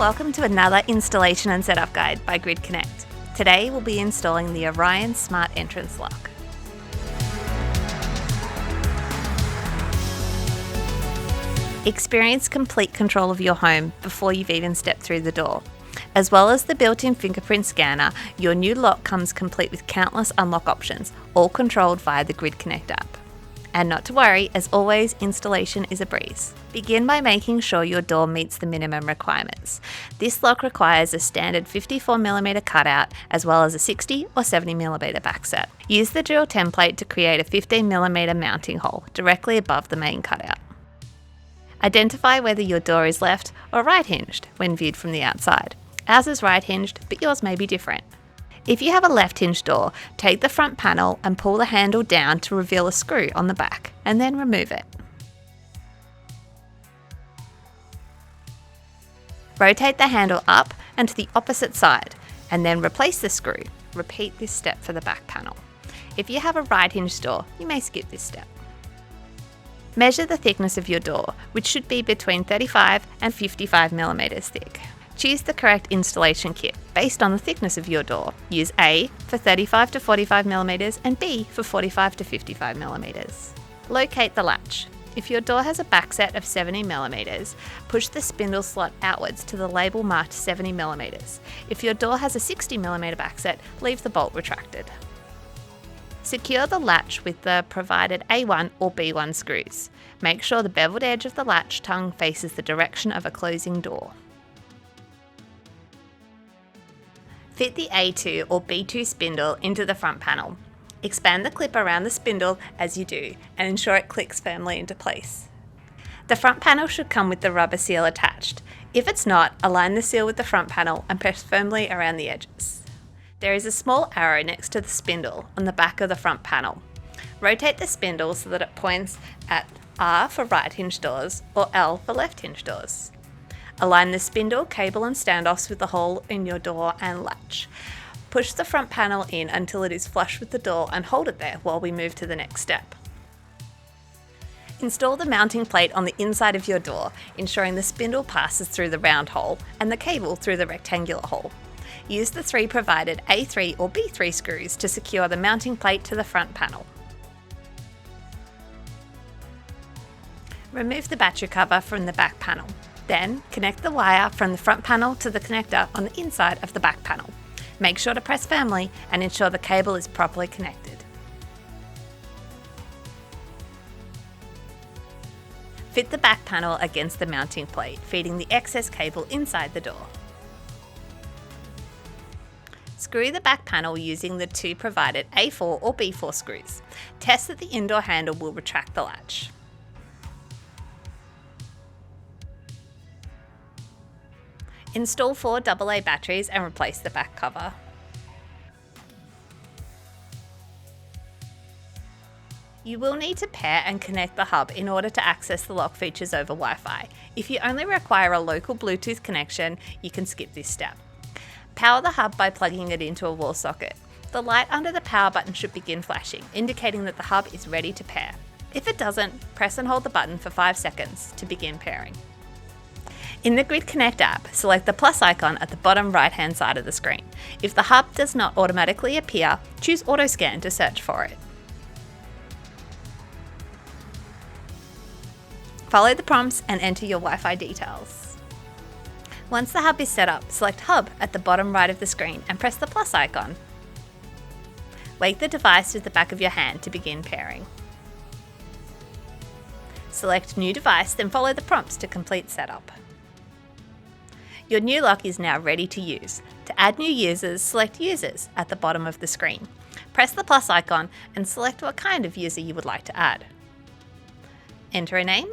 Welcome to another installation and setup guide by Grid Connect. Today we'll be installing the Orion Smart Entrance Lock. Experience complete control of your home before you've even stepped through the door. As well as the built-in fingerprint scanner, your new lock comes complete with countless unlock options, all controlled via the Grid Connect app. And not to worry, as always, installation is a breeze. Begin by making sure your door meets the minimum requirements. This lock requires a standard 54mm cutout as well as a 60 or 70mm backset. Use the drill template to create a 15mm mounting hole directly above the main cutout. Identify whether your door is left or right hinged when viewed from the outside. Ours is right hinged, but yours may be different. If you have a left hinge door, take the front panel and pull the handle down to reveal a screw on the back, and then remove it. Rotate the handle up and to the opposite side, and then replace the screw. Repeat this step for the back panel. If you have a right hinge door, you may skip this step. Measure the thickness of your door, which should be between 35 and 55mm thick. Choose the correct installation kit based on the thickness of your door. Use A for 35 to 45mm and B for 45 to 55mm. Locate the latch. If your door has a backset of 70mm, push the spindle slot outwards to the label marked 70mm. If your door has a 60mm backset, leave the bolt retracted. Secure the latch with the provided A1 or B1 screws. Make sure the beveled edge of the latch tongue faces the direction of a closing door. Fit the A2 or B2 spindle into the front panel. Expand the clip around the spindle as you do and ensure it clicks firmly into place. The front panel should come with the rubber seal attached. If it's not, align the seal with the front panel and press firmly around the edges. There is a small arrow next to the spindle on the back of the front panel. Rotate the spindle so that it points at R for right hinge doors or L for left hinge doors. Align the spindle, cable and standoffs with the hole in your door and latch. Push the front panel in until it is flush with the door and hold it there while we move to the next step. Install the mounting plate on the inside of your door, ensuring the spindle passes through the round hole and the cable through the rectangular hole. Use the 3 provided A3 or B3 screws to secure the mounting plate to the front panel. Remove the battery cover from the back panel. Then, connect the wire from the front panel to the connector on the inside of the back panel. Make sure to press firmly and ensure the cable is properly connected. Fit the back panel against the mounting plate, feeding the excess cable inside the door. Screw the back panel using the 2 provided A4 or B4 screws. Test that the indoor handle will retract the latch. Install 4 AA batteries and replace the back cover. You will need to pair and connect the hub in order to access the lock features over Wi-Fi. If you only require a local Bluetooth connection, you can skip this step. Power the hub by plugging it into a wall socket. The light under the power button should begin flashing, indicating that the hub is ready to pair. If it doesn't, press and hold the button for 5 seconds to begin pairing. In the Grid Connect app, select the plus icon at the bottom right-hand side of the screen. If the hub does not automatically appear, choose Auto Scan to search for it. Follow the prompts and enter your Wi-Fi details. Once the hub is set up, select Hub at the bottom right of the screen and press the plus icon. Wake the device with the back of your hand to begin pairing. Select New Device, then follow the prompts to complete setup. Your new lock is now ready to use. To add new users, select Users at the bottom of the screen. Press the plus icon and select what kind of user you would like to add. Enter a name.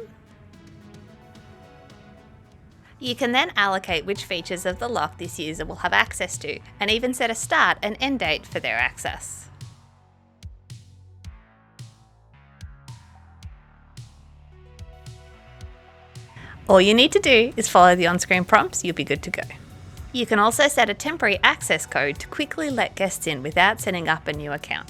You can then allocate which features of the lock this user will have access to and even set a start and end date for their access. All you need to do is follow the on-screen prompts, you'll be good to go. You can also set a temporary access code to quickly let guests in without setting up a new account.